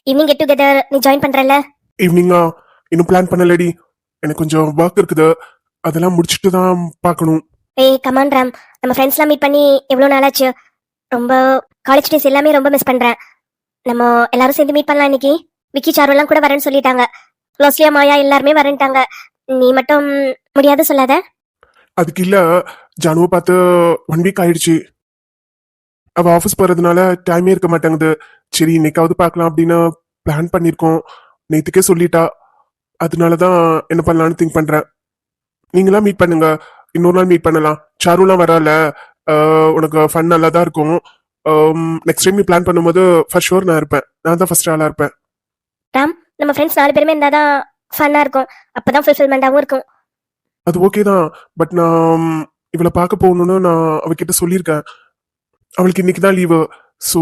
Evening get together நீ join பண்றல? ஈவினிங்கா? இன்னும் plan பண்ணலடி. எனக்கு கொஞ்சம் ஒர்க் இருக்குது, அதெல்லாம் முடிச்சுட்டு தான் பார்க்கணும். ஏய் கமான் ராம், நம்ம ஃப்ரெண்ட்ஸ்லாம் மீட் பண்ணி எவ்வளோ நாளாச்சு. ரொம்ப காலேஜ் டேஸ் எல்லாமே ரொம்ப மிஸ் பண்றேன். நம்ம எல்லாரும் சேர்ந்து மீட் பண்ணலாம் இன்னைக்கு. விக்கி சாருலாம் கூட வரேன்னு சொல்லிட்டாங்க. லோஸ்லியா மாயா எல்லாருமே வரேன்ட்டாங்க. நீ மட்டும் முடியாது சொல்லாத. அதுக்கு இல்ல, ஜானுவை பார்த்து 1 வீக் ஆயிடுச்சு. அவ ஆஃபீஸ் போறதுனால டைமே இருக்க மாட்டேங்குது. சரி இன்னைக்காவது பார்க்கலாம் அப்படின்னு பிளான் பண்ணியிருக்கோம். நேத்துக்கே சொல்லிட்டா. அதனாலதான் என்ன பண்ணலான்னு திங்க் பண்றேன். நீங்களாம் மீட் பண்ணுங்க, இன்னொரு நாள் மீட் பண்ணலாம். சாருலாம் வரல, உனக்கு ஃபன் நல்லா தான் இருக்கும். நெக்ஸ்ட் டைம் நீ பிளான் பண்ணும்போது ஃபர்ஸ்ட் ஷோர் நான் இருப்பேன். நான் தான் ஃபர்ஸ்ட் ஆளா இருப்பேன். ராம், நம்ம ஃப்ரெண்ட்ஸ் 4 பேருமே இருந்தாதான் ஃபன்னா இருக்கும். அப்பதான் ஃபுல்ஃபில்மெண்டாவும் இருக்கும். அது ஓகே தான், பட் நான் இவளை பார்க்க போகணும்னு நான் அவகிட்ட சொல்லியிருக்கேன். அவளுக்கு இன்னைக்கு தான் லீவு, ஸோ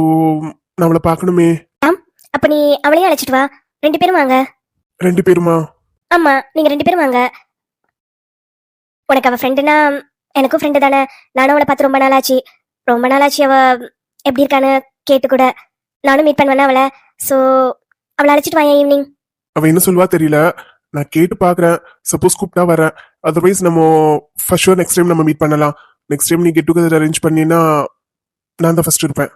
நான் அவளை பார்க்கணுமே. ராம், அப்ப நீ அவளையும் அழைச்சிட்டு வா. 2 பேரும் வாங்க. 2 பேருமா? ஆமா, நீங்க 2 பேரும் வாங்க. உனக்கு அவ ஃப்ரெண்டுனா எனக்கும் ஃப்ரெண்டு தானே. நானும் அவளை பார்த்து ரொம்ப நாள் ஆச்சு. ரொம்ப நாள் ஆச்சு அவ எப்படி இருக்கான்னு கேட்டு கூட. நானும் மீட் பண்ணுவேன் அவளை. ஸோ அவளை அழைச்சிட்டு வாங்க ஈவினிங். அவ என்ன சொல்வா தெரியல, நான் கேட்டு பார்க்குறேன். சப்போஸ் கூப்பிட்டா வரேன், அதர்வைஸ் நம்ம ஃபர்ஸ்ட் ஷோர் நெக்ஸ்ட் டைம் நம்ம மீட் பண்ணலாம். நெக்ஸ்ட் டைம் நீ கெட் டுகெதர் அரேஞ்ச் பண்ணினா நான் தான் ஃபர்ஸ்ட் இருப்பேன்.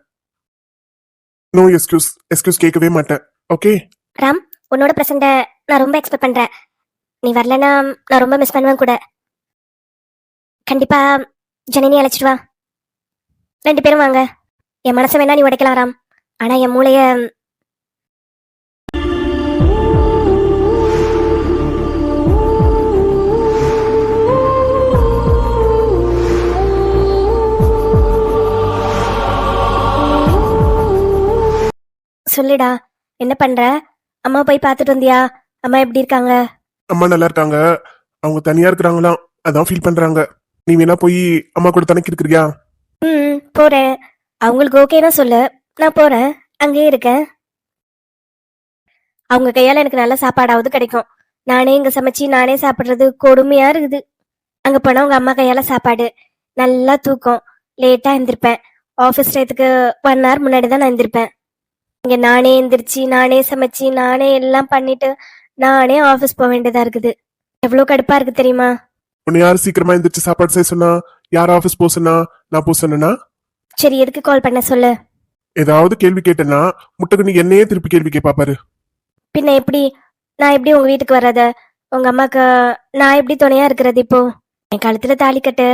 நோ எக்ஸ்கியூஸ் கேட்கவே மாட்டேன். ஓகே ராம், உன்னோட ப்ரெசண்ட்டை நான் ரொம்ப எக்ஸ்பெக்ட் பண்றேன். நீ வரலன்னா நான் ரொம்ப மிஸ் பண்ணுவேன் கூட. கண்டிப்பா ஜனனி அழைச்சிட்டு வா. 2 பேரும் வாங்க. என் மனசை வேணா நீ உடைக்கலாம் ராம், ஆனா என் மூளைய சொல்லுடா. என்ன பண்ற? அம்மா போய் பார்த்துட்டு வந்தியா? அம்மா எப்படி இருக்காங்க? அம்மா நல்லா இருக்காங்க. அவங்க தனியா இருக்கிறாங்களாம், அதான் ஃபீல் பண்றாங்க. நீ வேணா போய் அம்மா கூட தனக்கு இருக்கிறியா? போறேன். அவங்களுக்கு ஓகேனா சொல்லு, நான் போறேன். அங்கேயே இருக்கேன். அவங்க கையால எனக்கு நல்ல சாப்பாடாவது கிடைக்கும். நானே இங்க சமைச்சு நானே சாப்பிடுறது கொடுமையா இருக்குது. அங்க போனா உங்க அம்மா கையால சாப்பாடு, நல்லா தூக்கம், லேட்டா எந்திருப்பேன். ஆஃபீஸ் டயத்துக்கு 1 hour முன்னாடி தான் நான் எந்திருப்பேன். இங்க நானே எந்திரிச்சு நானே சமைச்சு நானே எல்லாம் பண்ணிட்டு நானே ஆஃபீஸ் போக வேண்டியதா இருக்குது. எவ்வளவு கடுப்பா இருக்கு தெரியுமா? உன்னை யாரு சீக்கிரமா எந்திரிச்சு சாப்பாடு செய்ய சொன்னா? யார் ஆஃபீஸ் போக சொன்னா? நான் போக சொன்னா? சரி, எதுக்கு கால் பண்ண சொல்லு. ஏதாவது கேள்வி கேட்டேன்னா முட்டைக்கு நீ என்னையே திருப்பி கேள்வி கேட்பா பாரு. பின்ன எப்படி? நான் எப்படி உங்க வீட்டுக்கு வர்றது? உங்க அம்மாக்கு நான் எப்படி துணையா இருக்கிறது? இப்போ என் கழுத்துல தாலி கட்டு,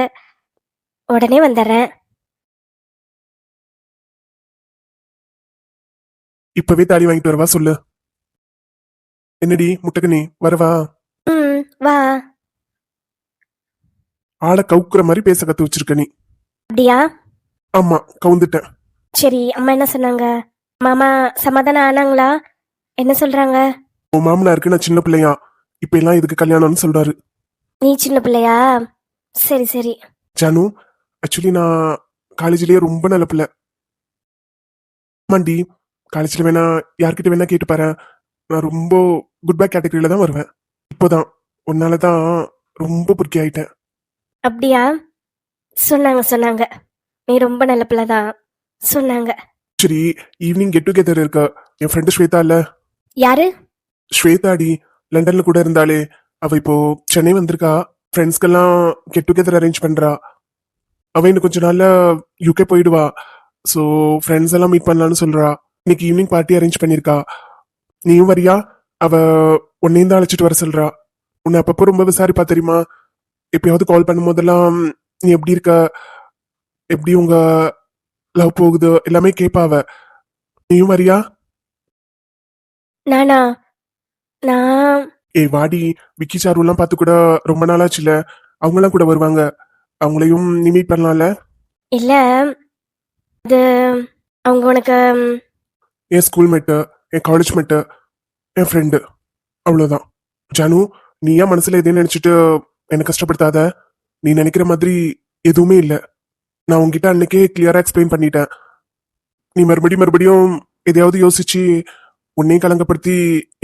உடனே வந்துடுறேன். இப்பவே தாலி வாங்கிட்டு வரவா சொல்லு. என்னடி முட்டைக்கு நீ வரவா? வா. ஆளை கவுக்குற மாதிரி பேச கத்து வச்சிருக்க நீ. அப்படியா? ஆமா, கவுந்துட்டேன். சரி, அம்மா என்ன சொன்னாங்க? மாமா சமாதானம் ஆனாங்களா? என்ன சொல்றாங்க? உன் மாமனாருக்கு நான் சின்ன பிள்ளையா, இப்ப எல்லாம் இதுக்கு கல்யாணம்னு சொல்றாரு. நீ சின்ன பிள்ளையா? சரி சரி. ஜானு, ஆக்சுவலி நான் காலேஜ்லயே ரொம்ப நல்ல பிள்ளை. ஆமாண்டி, காலேஜ்ல வேணா யார்கிட்ட வேணா கேட்டு பாரு, நான் ரொம்ப குட் பேக் கேட்டகரியில தான் வருவேன். இப்போதான் உன்னாலதான் ரொம்ப புரிக்கி ஆயிட்டேன். அப்படியா? சொன்னாங்க. நீ ரொம்ப நல்ல பிள்ளைதான் சொன்னாங்க. சரி, ஈவினிங் கெட் டுகெதர் இருக்க. என் ஃப்ரெண்டு ஸ்வேதா இல்ல? யாரு? ஸ்வேதாடி, லண்டன்ல கூட இருந்தாலே, அவ இப்போ சென்னை வந்திருக்கா. ஃப்ரெண்ட்ஸ்க்கெல்லாம் கெட் டுகெதர் அரேஞ்ச் பண்றா. அவ இன்னும் கொஞ்ச நாள்ல யூகே போயிடுவா. ஸோ ஃப்ரெண்ட்ஸ் எல்லாம் மீட் பண்ணலான்னு சொல்றா. இன்னைக்கு ஈவினிங் பார்ட்டி அரேஞ்ச் பண்ணிருக்கா. நீயும் வரியா? அவ உன்னையும் தான் அழைச்சிட்டு வர சொல்றா. உன்னை அப்பப்போ ரொம்ப விசாரிப்பா தெரியுமா? எப்பயாவது கால் பண்ணும் போதெல்லாம் நீ எப்படி இருக்க, எப்படி உங்க லவ் போகுது எல்லாமே கேட்பா அவ. நீயும் வரியா? நானா? நான் ஏய் வாடி, விக்கி சாருலாம் பார்த்து கூட ரொம்ப நாளாச்சுல, அவங்களாம் கூட வருவாங்க. அவங்களையும் நீ மீட் பண்ணலாம்ல? இல்ல, அது அவங்க உனக்கு என் ஸ்கூல் மேட்டு, என் காலேஜ் மேட்டு, என் ஃப்ரெண்டு, அவ்வளோதான். ஜானு, நீ ஏன் மனசுல எதையும் நினைச்சிட்டு என்னை கஷ்டப்படுத்தாத. நீ நினைக்கிற மாதிரி எதுவுமே இல்லை. நான் உங்ககிட்ட அன்னைக்கே கிளியரா எக்ஸ்பிளைன் பண்ணிட்டேன். நீ மறுபடியும் எதையாவது யோசிச்சு உன்னையும் கலங்கப்படுத்தி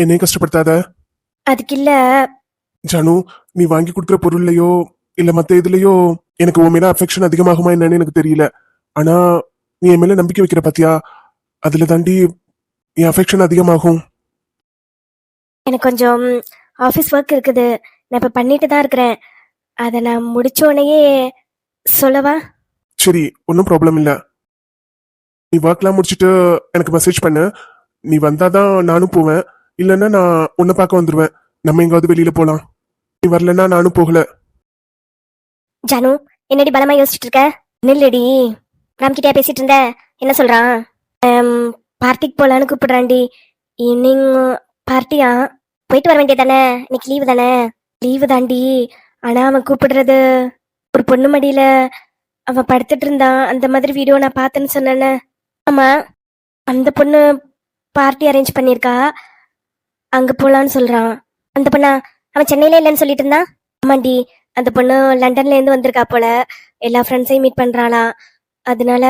என்னையும் கஷ்டப்படுத்தாத. அதுக்கு இல்ல. ஜானு, நீ வாங்கி கொடுக்குற பொருள்லையோ இல்ல மத்த இதுலயோ எனக்கு உன் மேல அஃபெக்ஷன் அதிகமாகுமா என்னன்னு எனக்கு தெரியல. ஆனா நீ என் மேல நம்பிக்கை வைக்கிற பாத்தியா, அதுல தாண்டி என் அஃபெக்ஷன் அதிகமாகும். எனக்கு கொஞ்சம் ஆஃபீஸ் ஒர்க் இருக்குது. நான் இப்போ பண்ணிட்டு தான் இருக்கிறேன். அதை நான் முடிச்சோடனேயே சொல்லவா? சரி, ஒன்றும் ப்ராப்ளம் இல்லை. நீ ஒர்க்லாம் முடிச்சுட்டு எனக்கு மெசேஜ் பண்ணு. நீ வந்தாதான் நானும் போவேன், இல்லைன்னா நான் உன்னை பார்க்க வந்துடுவேன். நம்ம எங்காவது வெளியில போகலாம். நீ வரலன்னா நானும் போகல. ஜானு, என்னடி பலமா யோசிச்சுட்டு இருக்க? நில்லடி. ராம்கிட்டயா பேசிட்டு இருந்த? என்ன சொல்றான்? பார்ட்டிக்கு போலான்னு கூப்பிடுறான்டி. ஈவினிங் பார்ட்டியா? போயிட்டு வர வேண்டியது தானே? இன்னைக்கு லீவு தானே? லீவு தாண்டி. ஆனா அவன் கூப்பிடுறது ஒரு பொண்ணு மடியில அவன் படுத்துட்டு இருந்தான். அந்த மாதிரி வீடியோ நான் பார்த்தேன்னு சொன்னேன்னு. ஆமா, அந்த பொண்ணு பார்ட்டி அரேஞ்ச் பண்ணியிருக்கா. அங்க போலான்னு சொல்றான். அந்த பொண்ணா? அவன் சென்னையில இல்லைன்னு சொல்லிட்டு இருந்தான். ஆமாண்டி, அந்த பொண்ணு லண்டன்ல இருந்து வந்திருக்கா போல. எல்லா ஃப்ரெண்ட்ஸையும் மீட் பண்றாளா. அதனால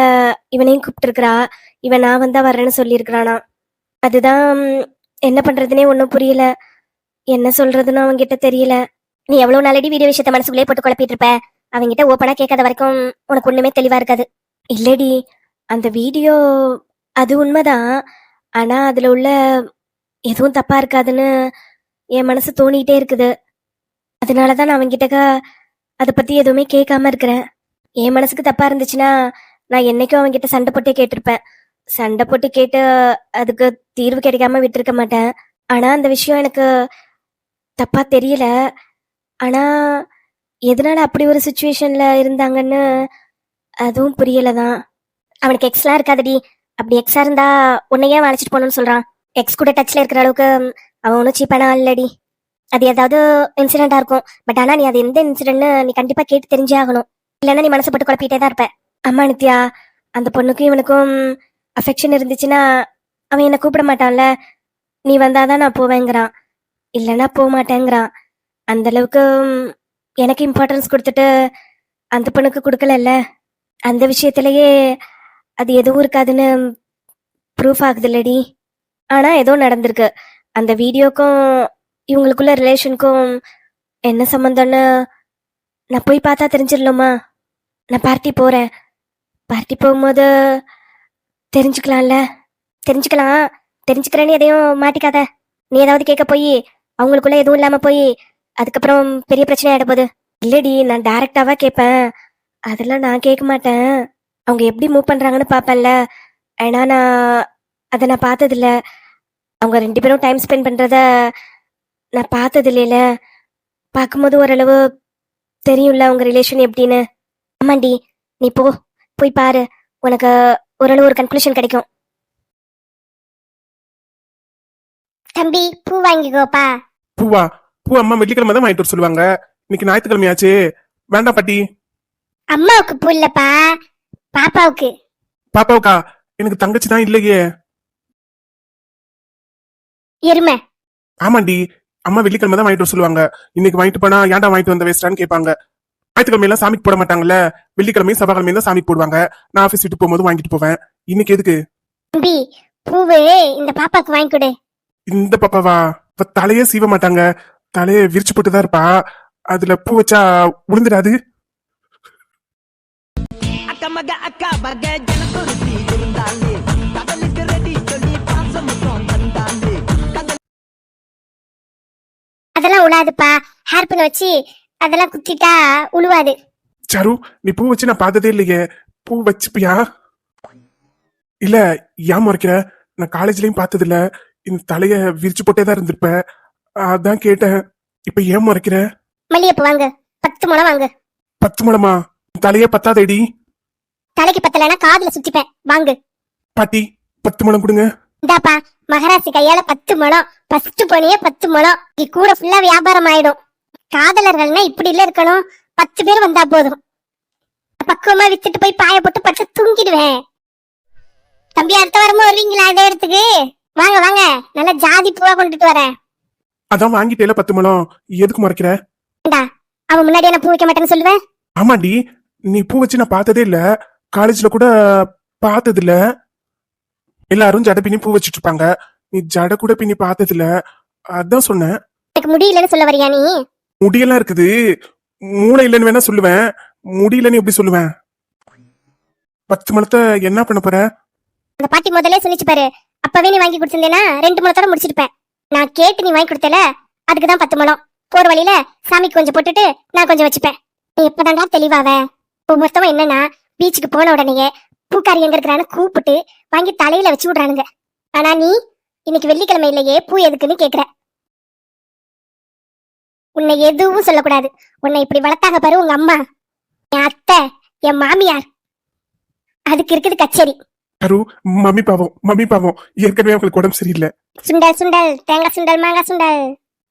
இவனையும் கூப்பிட்டுருக்கிறா. இவன் நான் வந்தா வர்றேன்னு சொல்லியிருக்கிறானா. அதுதான் என்ன பண்றதுனே ஒன்றும் புரியல. என்ன சொல்றதுன்னு அவன்கிட்ட தெரியல. நீ எவ்வளவு நாளடி வீடியோ விஷயத்த மனசுக்குள்ளே போட்டு குழப்பிட்டு இருப்ப? அவன்கிட்ட ஓப்பனா கேட்காத வரைக்கும் உனக்கு ஒண்ணுமே தெளிவா இருக்காது. இல்லடி, அந்த வீடியோ அது உண்மைதான். ஆனா அதுல உள்ள எதுவும் தப்பா இருக்காதுன்னு என் மனசு தோணிட்டே இருக்குது. அதனாலதான் நான் அவன்கிட்ட அதை பத்தி எதுவுமே கேட்காம இருக்கிறேன். என் மனசுக்கு தப்பா இருந்துச்சுன்னா நான் என்னைக்கும் அவன்கிட்ட சண்டை போட்டே கேட்டிருப்பேன். சண்டை போட்டு கேட்டு அதுக்கு தீர்வு கிடைக்காம விட்டுருக்க மாட்டேன். ஆனா அந்த விஷயம் எனக்கு தப்பா தெரியல. ஆனா எதனால அப்படி ஒரு சுச்சுவேஷன்ல இருந்தாங்கன்னு அதுவும் புரியலதான். அவனுக்கு எக்ஸ்லாம் இருக்காதடி. அப்படி எக்ஸா இருந்தா உன்னையே அழைச்சிட்டு போகணும்னு சொல்றான். எக்ஸ் கூட டச்ல இருக்கிற அளவுக்கு அவன் ஒன்றும் சீப்பானா இல்லடி. அது ஏதாவது இன்சிடென்டா இருக்கும். பட் ஆனா நீ அது எந்த இன்சிடென்ட்னு நீ கண்டிப்பா கேட்டு தெரிஞ்சே ஆகணும். இல்லைன்னா நீ மனசை போட்டு குழப்பிட்டே தான் இருப்ப. அம்மா நித்யா, அந்த பொண்ணுக்கும் இவனுக்கும் அஃபெக்ஷன் இருந்துச்சுன்னா அவன் என்னை கூப்பிட மாட்டான்ல. நீ வந்தாதான் நான் போவேங்கிறான், இல்லைன்னா போக மாட்டேங்கிறான். அந்த அளவுக்கு எனக்கு இம்பார்ட்டன்ஸ் கொடுத்துட்டு அந்த பொண்ணுக்கு கொடுக்கலல்ல. அந்த விஷயத்திலேயே அது எதுவும் இருக்காதுன்னு ப்ரூஃப் ஆகுது இல்லடி. ஆனா ஏதோ நடந்திருக்கு. அந்த வீடியோக்கும் இவங்களுக்குள்ள ரிலேஷனுக்கும் என்ன சம்மந்தம்னு நான் போய் பார்த்தா தெரிஞ்சிடலாமா? நான் பார்ட்டி போறேன். பார்ட்டி போகும்போது தெரிஞ்சுக்கலாம்ல. தெரிஞ்சுக்கலாம். தெரிஞ்சுக்கிறேன்னு எதையும் மாட்டிக்காத. நீ ஏதாவது கேட்க போய் அவங்களுக்குள்ள எதுவும் இல்லாம போய் அதுக்கப்புறம் பெரிய பிரச்சனை ஆயிட போகுது. இல்லடி, நான் டைரக்டாவா கேட்பேன். அதெல்லாம் நான் கேட்க மாட்டேன். அவங்க எப்படி மூவ் பண்றாங்கன்னு பார்ப்பேன்ல. ஏன்னா அதை நான் பார்த்ததில்ல. அவங்க ரெண்டு பேரும் டைம் ஸ்பெண்ட் பண்றத நான் பார்த்தது இல்லையில. பார்க்கும்போது ஓரளவு தெரியும்ல அவங்க ரிலேஷன் எப்படின்னு. ஆமாண்டி, நீ போய் பாரு. உனக்கு ஓரளவு ஒரு கன்க்ளூஷன் கிடைக்கும். தம்பி, பூ வாங்கிக்கோப்பா. பூவா? பூ அம்மா வெள்ளிக்கிழமை தான் வாங்கிட்டு வர சொல்லுவாங்க. இன்னைக்கு ஞாயிற்றுக்கிழமையாச்சு. வேண்டாம் பாட்டி. அம்மாவுக்கு பூ இல்லப்பா, பாப்பாவுக்கு. பாப்பாவுக்கா? எனக்கு தங்கச்சி தான் இல்லையே. எருமை. ஆமாண்டி, அம்மா வெள்ளிக்கிழமை தான் வாங்கிட்டு வர சொல்லுவாங்க. இன்னைக்கு வாங்கிட்டு போனா ஏன்டா வாங்கிட்டு வந்த வேஸ்டான்னு கேட்பாங்க. ஞாயிற்றுக்கிழமை எல்லாம் சாமிக்கு போட மாட்டாங்கல்ல. வெள்ளிக்கிழமையும் செவ்வாய்க்கிழமையும் தான் சாமிக்கு போடுவாங்க. நான் ஆபீஸ் விட்டு போகும்போது வாங்கிட்டு போவேன். இன்னைக்கு எதுக்கு? தம்பி, பூவு இந்த பாப்பாக்கு வாங்கி கொடு. இந்த பாப்பாவா? இப்ப தலையே சீவ மாட்டாங்க. தலையை விரிச்சு போட்டுதான் இருப்பா. அதுல பூ வச்சா உளுந்துடாது. அதெல்லாம் உழாதுப்பா. ஹேர் பின் வச்சு அதெல்லாம் குத்திட்டா உழுவாது. சாரு, நீ பூ வச்சு நான் பார்த்ததே இல்லையே. பூ வச்சுப்பியா? இல்ல, ஏன் முறைக்கிற? நான் காலேஜ்லயும் பார்த்தது இல்ல. இந்த தலைய விரிச்சு போட்டே தான் இருந்திருப்பேன். அதான் கேட்டேன். இப்ப ஏன் முறைக்கிற? மல்லிகைப்பூ வாங்க, 10 முழம் வாங்க. 10 முழமா? தலையே பத்தாதேடி. தலைக்கு பத்தலைன்னா காதுல சுத்திப்பேன், வாங்கு. பாட்டி, 10 முழம் கொடுங்க. இந்தாப்பா, மகராசி கையால 10 முழம். ஃபர்ஸ்ட் போனியே 10 முழம். இது கூட ஃபுல்லா வியாபாரம் ஆயிடும். காதலர்கள்னா இப்படி இல்ல இருக்கணும். 10 பேர் வந்தா போதும். பக்குவமா வித்துட்டு போய் பாய போட்டு பட்டு தூங்கிடுவேன். தம்பி, அடுத்த வாரமும் வருவீங்களா இதே இடத்துக்கு? வாங்க வாங்க, நல்ல ஜாதி பூவா கொண்டுட்டு வரேன். அதான் வாங்கிட்டேல 10 முழம். எதுக்கு முறைக்கிற? அவன் முன்னாடியே நான் பூ வைக்க மாட்டேன்னு சொல்லுவேன். ஆமாண்டி, நீ பூ வச்சு நான் பார்த்ததே இல்ல. காலேஜ்ல கூட பார்த்தது இல்ல. எல்லாரும் ஜட பின்னி பூ வச்சிட்டு இருப்பாங்க. நீ ஜட கூட பின்னி பார்த்தது இல்ல. அதான் சொன்னேன். எனக்கு முடியலன்னு சொல்ல வரியா நீ? முடியெல்லாம் இருக்குது. மூளை இல்லைன்னு வேணா சொல்லுவேன். முடியலன்னு எப்படி சொல்லுவேன்? 10 முழத்தை என்ன பண்ண போற? அந்த பாட்டி முதல்ல சொல்லிச்சு பாரு, அப்பவே நீ வாங்கி கொடுத்திருந்தேனா 2 முழத்தோட முடிச்சிருப்பேன். நான் கேட்டு நீ வாங்கி கொடுத்தல, அதுக்கு தான் 10 முழம். போற வழியில சாமிக்கு கொஞ்சம் போட்டுட்டு நான் கொஞ்சம் வச்சுப்பேன். நீ இப்பதான்டா தெளிவாவ. இப்போ மொத்தமா என்னன்னா, பீச்சுக்கு போன உடனேயே பூக்காரி எங்க இருக்கிறான்னு கூப்பிட்டு வாங்கி தலையில வச்சு விடுறானுங்க. ஆனா நீ இன்னைக்கு வெள்ளிக்கிழமை இல்லையே, பூ எதுக்குன்னு கேக்குற. உன்னை எதுவும் சொல்லக்கூடாது. உன்னை இப்படி வளர்த்தாங்க பாரு உங்க அம்மா, என் அத்தை, என் மாமியார், அதுக்கு இருக்குது கச்சேரி. அரு, மம்மி பாவம் ஏற்கனவே அவங்களுக்கு உடம்பு சரியில்லை. சுண்டல் சுண்டல், தேங்காய் சுண்டல், மாங்காய் சுண்டல்.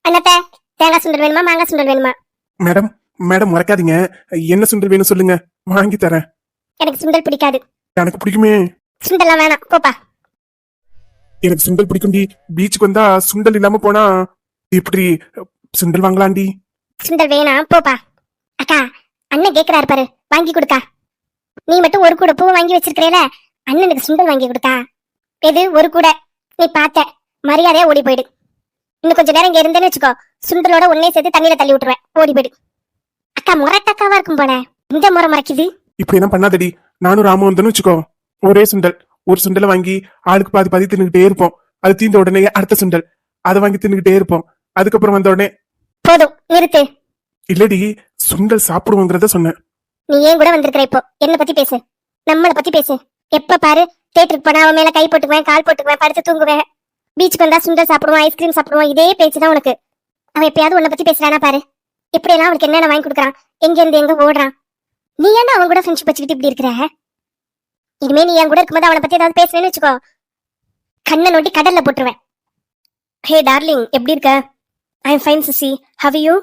அண்ணாத்த, தேங்காய் சுண்டல் வேணுமா மாங்காய் சுண்டல் வேணுமா? மேடம் மறக்காதீங்க, என்ன சுண்டல் வேணும் சொல்லுங்க, வாங்கி தரேன். எனக்கு சுண்டல் பிடிக்காது. எனக்கு பிடிக்குமே. சுண்டல்லாம் வேணாம், போப்பா. எனக்கு சுண்டல் பிடிக்கும்டி. பீச்சுக்கு வந்தா சுண்டல் இல்லாம போனா இப்படி சுண்டல் வாங்கலாம்டி. சுண்டல் வேணாம், போப்பா. அக்கா, அண்ணன் கேக்குறாரு பாரு, வாங்கி கொடுக்கா. நீ மட்டும் ஒரு கூட பூ வாங்கி வச்சிருக்கிறேல, அண்ணனுக்கு சுண்டல் வாங்கி கொடுக்கா. எது ஒரு கூட? நீ பார்த்த மரியாதையா ஓடி போயிடு. இன்னும் கொஞ்ச நேரம் இங்க இருந்தேன்னு வச்சுக்கோ, சுண்டலோட ஒன்னே சேர்த்து தண்ணியில தள்ளி விட்டுருவேன். ஓடி போயிடு. அக்கா முரட்டக்காவா இருக்கும் போல, இந்த முறை மறைக்குது. இப்படி என்ன பண்ணாதடி. நானும் ராமு வந்தேன்னு வச்சுக்கோ, ஒரே சுண்டல், ஒரு சுண்டலை வாங்கி ஆளுக்கு பாதி பாதி தின்னுகிட்டே இருப்போம். அது தீந்த உடனே அடுத்த சுண்டல், அதை வாங்கி தின்னுகிட்டே இருப்போம். அதுக்கப்புறம் வந்த உடனே போதும் நிறுத்து. இல்லடி, சுண்டல் சாப்பிடுவோங்கிறத சொன்னேன். நீ ஏன் கூட வந்திருக்கிற? இப்போ என்ன பத்தி பேசு, நம்மளை பத்தி பேசு. எப்ப பாரு தேட்டருக்கு போனா அவன் மேல கை போட்டுக்குவேன், கால் போட்டுக்குவேன், படுத்து தூங்குவேன். பீச்சுக்கு வந்தா சுண்டல் சாப்பிடுவான், ஐஸ்கிரீம் சாப்பிடுவான், இதே பேச்சுதான் உனக்கு. அவன் எப்பயாவது உன்னை பத்தி பேசுறானா பாரு. இப்படி எல்லாம் அவனுக்கு என்னென்ன வாங்கி கொடுக்குறான், எங்க இருந்து எங்க ஓடுறான். நீ ஏன்டா அவன் கூட ஃப்ரெண்ட்ஷிப் வச்சுக்கிட்டு இப்படி இருக்கிற? இனிமே நீ என் கூட இருக்கும்போது அவனை பத்தி ஏதாவது பேசுவேன்னு வச்சுக்கோ, கண்ணை நோட்டி கடல்ல போட்டுருவேன். ஹே டார்லிங், எப்படி இருக்க? I am fine CC, how you?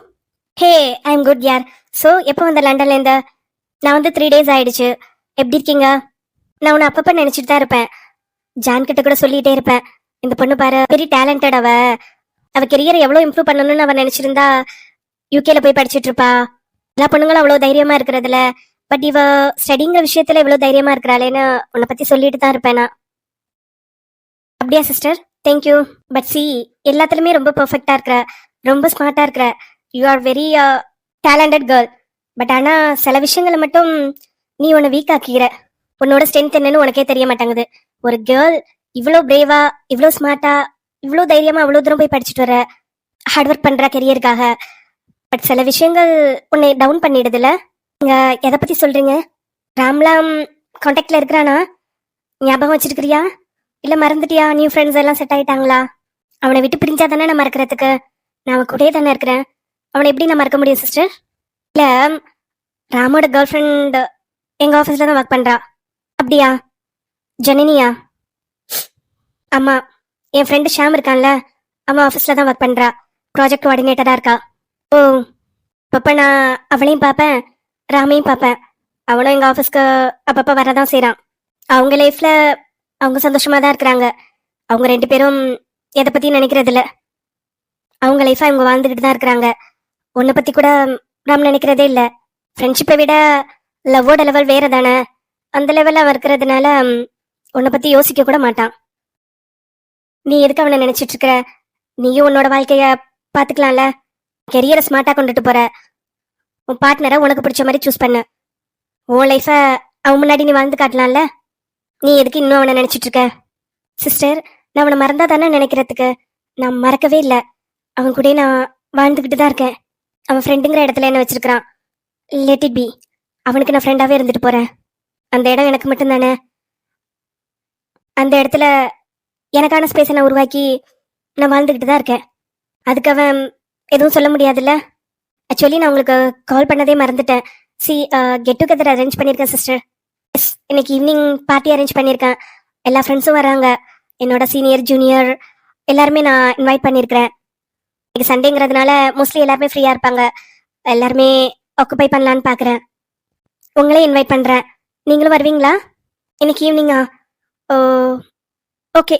Hey I am good யார். ஸோ எப்போ வந்த லண்டன்ல இருந்து? நான் வந்து 3 days ஆயிடுச்சு. எப்படி இருக்கீங்க? நான் உன்னை அப்பப்ப நினைச்சிட்டு தான் இருப்பேன். ஜான் கிட்ட கூட சொல்லிட்டே இருப்பேன், இந்த பொண்ணு பாரு வெரி டேலண்டட், அவ கெரியரை எவ்வளவு இம்ப்ரூவ் பண்ணணும்னு அவ நினைச்சிருந்தா யூகேல போய் படிச்சுட்டு இருப்பா. எல்லா பொண்ணுங்களும் அவ்வளவு தைரியமா இருக்கிறதுல, பட் இவ ஸ்டடிங்கிற விஷயத்துல இவ்வளவு தைரியமா இருக்கிறாளேன்னு உன்னை பத்தி சொல்லிட்டு தான் இருப்பேன் நான். அப்படியா சிஸ்டர்? தேங்க்யூ. பட் சி, எல்லாத்துலயுமே ரொம்ப பெர்ஃபெக்டா இருக்கிற, ரொம்ப ஸ்மார்ட்டா இருக்கிற. You are very talented girl. But ஆனா சில விஷயங்களை மட்டும் நீ உன்னை வீக் ஆக்கிக்கிற. உன்னோட ஸ்ட்ரென்த் என்னன்னு உனக்கே தெரிய மாட்டேங்குது. ஒரு கேர்ள் இவ்வளோ பிரேவா, இவ்வளோ ஸ்மார்ட்டா, இவ்வளோ தைரியமா அவ்வளோ தூரம் போய் படிச்சுட்டு வர, ஹார்ட் ஒர்க் பண்ற கெரியருக்காக. பட் சில விஷயங்கள் உன்னை டவுன் பண்ணிடுதுல. நீங்க எதை பத்தி சொல்றீங்க? ராம்லாம் கான்டாக்ட்ல இருக்கிறானா? ஞாபகம் வச்சிருக்கிறியா, இல்ல மறந்துட்டியா? நியூ ஃப்ரெண்ட்ஸ் எல்லாம் செட் ஆயிட்டாங்களா? அவனை விட்டு பிரிஞ்சா தானே நான் மறக்கிறதுக்கு. நான் அவன் கூடயே தானே இருக்கிறேன். அவனை எப்படி நான் மறக்க முடியும் சிஸ்டர்? இல்ல, ராமோட கேர்ள் ஃப்ரெண்ட் எங்க ஆஃபீஸ்ல தான் ஒர்க் பண்றா. அப்படியா? ஜனனியா? ஆமா, என் ஃப்ரெண்டு ஷாம் இருக்கான்ல, அவன் ஆஃபீஸ்ல தான் ஒர்க் பண்றா. ப்ராஜெக்ட் கோஆர்டினேட்டரா இருக்கா. ஓ, அப்பப்ப நான் அவளையும் பார்ப்பேன், ராமையும் பார்ப்பேன். அவனும் எங்க ஆஃபீஸ்க்கு அப்பப்ப வரதான் செய்றான். அவங்க லைஃப்ல அவங்க சந்தோஷமா தான் இருக்கிறாங்க. அவங்க 2 பேரும் எதை பத்தி நினைக்கிறது இல்ல. அவங்க லைஃபை அவங்க வாழ்ந்துகிட்டு தான் இருக்கிறாங்க. உன்னை பத்தி கூட ராம் நினைக்கிறதே இல்ல. ஃப்ரெண்ட்ஷிப்பை விட லவ்வோட லெவல் வேற தானே. அந்த லெவல்ல அவன் இருக்கிறதுனால உன்னை பத்தி யோசிக்க கூட மாட்டான். நீ எதுக்கு அவனை நினைச்சிட்டு இருக்கிற? நீயும் உன்னோட வாழ்க்கைய பாத்துக்கலாம்ல. கெரியரை ஸ்மார்ட்டா கொண்டுட்டு போற. உன் பார்ட்னரை உனக்கு பிடிச்ச மாதிரி சூஸ் பண்ணு. உன் லைஃப அவன் முன்னாடி நீ வாழ்ந்து காட்டலாம்ல. நீ எதுக்கு இன்னும் அவனை நினைச்சிட்டு இருக்க? சிஸ்டர், நான் அவனை மறந்தா தானே நினைக்கிறதுக்கு. நான் மறக்கவே இல்லை. அவன் கூட நான் வாழ்ந்துகிட்டு தான் இருக்கேன். அவன் ஃப்ரெண்டுங்கிற இடத்துல என்ன வச்சிருக்கிறான். Let it be. அவனுக்கு நான் ஃப்ரெண்டாவே இருந்துட்டு போறேன். அந்த இடம் எனக்கு மட்டும்தானே. அந்த இடத்துல எனக்கான ஸ்பேஸை நான் உருவாக்கி நான் வாழ்ந்துக்கிட்டு தான் இருக்கேன். அதுக்கு அவன் எதுவும் சொல்ல முடியாதுல்ல. ஆக்சுவலி நான் உங்களுக்கு கால் பண்ணதே மறந்துட்டேன். கெட் டுகெதர் அரேஞ்ச் பண்ணியிருக்கேன் சிஸ்டர். எஸ், இன்னைக்கு ஈவினிங் பார்ட்டி அரேஞ்ச் பண்ணியிருக்கேன். எல்லா ஃப்ரெண்ட்ஸும் வராங்க. என்னோட சீனியர் ஜூனியர் எல்லாருமே நான் இன்வைட் பண்ணியிருக்கிறேன். இன்னைக்கு சண்டேங்கிறதுனால மோஸ்ட்லி எல்லாருமே ஃப்ரீயாக இருப்பாங்க. எல்லாருமே ஆக்குபை பண்ணலான்னு பார்க்குறேன். உங்களே இன்வைட் பண்ணுறேன். நீங்களும் வருவீங்களா இன்னைக்கு ஈவினிங்கா? ஓ, ஓகே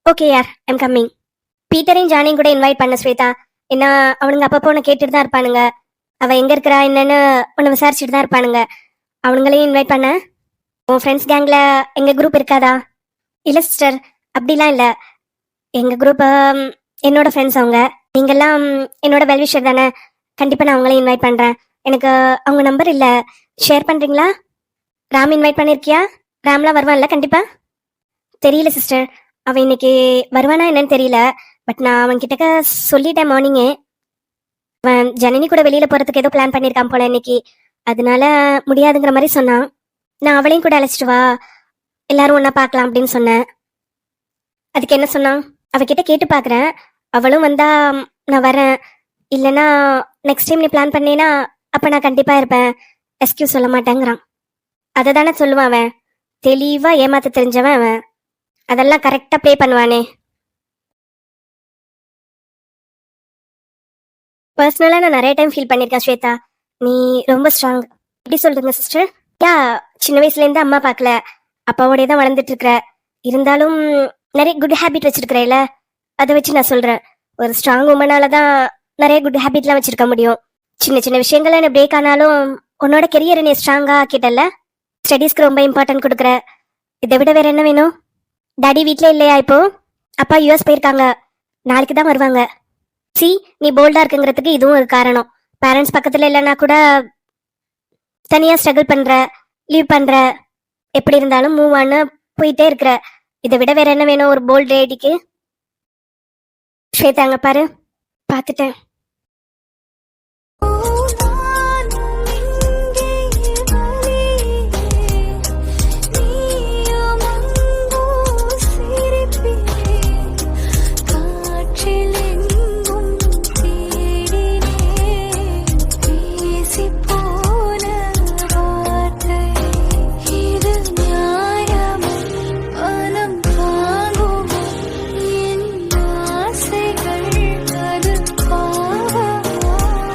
ஓகே யார், ஐம் கம்மிங். பீட்டரையும் ஜானியும் கூட இன்வைட் பண்ண ஸ்வேதா. ஏன்னா அவனுங்க அப்பப்போ உன்னை கேட்டுட்டு தான் இருப்பானுங்க. அவள் எங்கே இருக்கிறா என்னன்னு உன்னை விசாரிச்சுட்டு தான் இருப்பானுங்க. அவனுங்களையும் இன்வைட் பண்ண. உன் ஃப்ரெண்ட்ஸ் கேங்கில் எங்கள் குரூப் இருக்காதா? இல்லை சிஸ்டர், அப்படிலாம் இல்லை. எங்கள் குரூப் என்னோட ஃப்ரெண்ட்ஸ் அவங்க. நீங்கள்லாம் என்னோட வெல்விஷர் தானே. கண்டிப்பாக நான் அவங்களையும் இன்வைட் பண்ணுறேன். எனக்கு அவங்க நம்பர் இல்லை, ஷேர் பண்ணுறீங்களா? ராம் இன்வைட் பண்ணியிருக்கியா? ராம்லாம் வருவான்ல கண்டிப்பாக? தெரியல சிஸ்டர், அவன் இன்னைக்கு வருவானா என்னன்னு தெரியல. பட் நான் அவன் கிட்டக்க சொல்லிட்டேன் மார்னிங்கே. அவன் ஜனனி கூட வெளியில போறதுக்கு ஏதோ பிளான் பண்ணியிருக்கான் போல இன்னைக்கு. அதனால முடியாதுங்கிற மாதிரி சொன்னான். நான் அவளையும் கூட அழைச்சிட்டு வா, எல்லாரும் ஒண்ணா பார்க்கலாம் அப்படின்னு சொன்னேன். அதுக்கு என்ன சொன்னான்? அவகிட்ட கேட்டு பார்க்குறேன். அவளும் வந்தா நான் வரேன், இல்லைன்னா நெக்ஸ்ட் டைம் நீ பிளான் பண்ணேன்னா அப்ப நான் கண்டிப்பா இருப்பேன், எஸ்கியூஸ் சொல்ல மாட்டேங்கிறான். அதை தானே சொல்லுவான் அவன். தெளிவா ஏமாத்த தெரிஞ்சவன் அவன். அதெல்லாம் கரெக்டா ப்ளே பண்ணுவானே. பர்சனலா நான் நிறைய டைம் ஃபீல் பண்ணியிருக்கேன் ஸ்வேதா, நீ ரொம்ப ஸ்ட்ராங். எப்படி சொல்றீங்க சிஸ்டர்? யா, சின்ன வயசுல இருந்து அம்மா பார்க்கல, அப்பாவோடய தான் வளர்ந்துட்டு இருக்கிற. இருந்தாலும் நிறைய குட் ஹேபிட் வச்சிருக்கிறேல, அதை வச்சு நான் சொல்றேன். ஒரு ஸ்ட்ராங் உமனால தான் நிறைய குட் ஹேபிட்லாம் வச்சிருக்க முடியும். சின்ன சின்ன விஷயங்கள்ல என்ன பிரேக் ஆனாலும் உன்னோட கெரியரை நீ ஸ்ட்ராங்கா ஆக்கிட்டல. ஸ்டடீஸ்க்கு ரொம்ப இம்பார்ட்டன்ட் கொடுக்குற. இதை விட வேற என்ன வேணும்? டாடி வீட்ல இல்லையா இப்போ? அப்பா யூஎஸ் போயிருக்காங்க, நாளைக்கு தான் வருவாங்க. சி, நீ போல்டா இருக்குங்கிறதுக்கு இதுவும் ஒரு காரணம். பேரண்ட்ஸ் பக்கத்துல இல்லைன்னா கூட தனியா ஸ்ட்ரகிள் பண்ற, லீவ் பண்ற, எப்படி இருந்தாலும் மூவ் ஆன போயிட்டே இருக்கிற. இதை விட வேற என்ன வேணும் ஒரு போல்ட் லேடிக்கு? ஸ்வேதா அங்க பாரு, பார்த்துட்டேன்.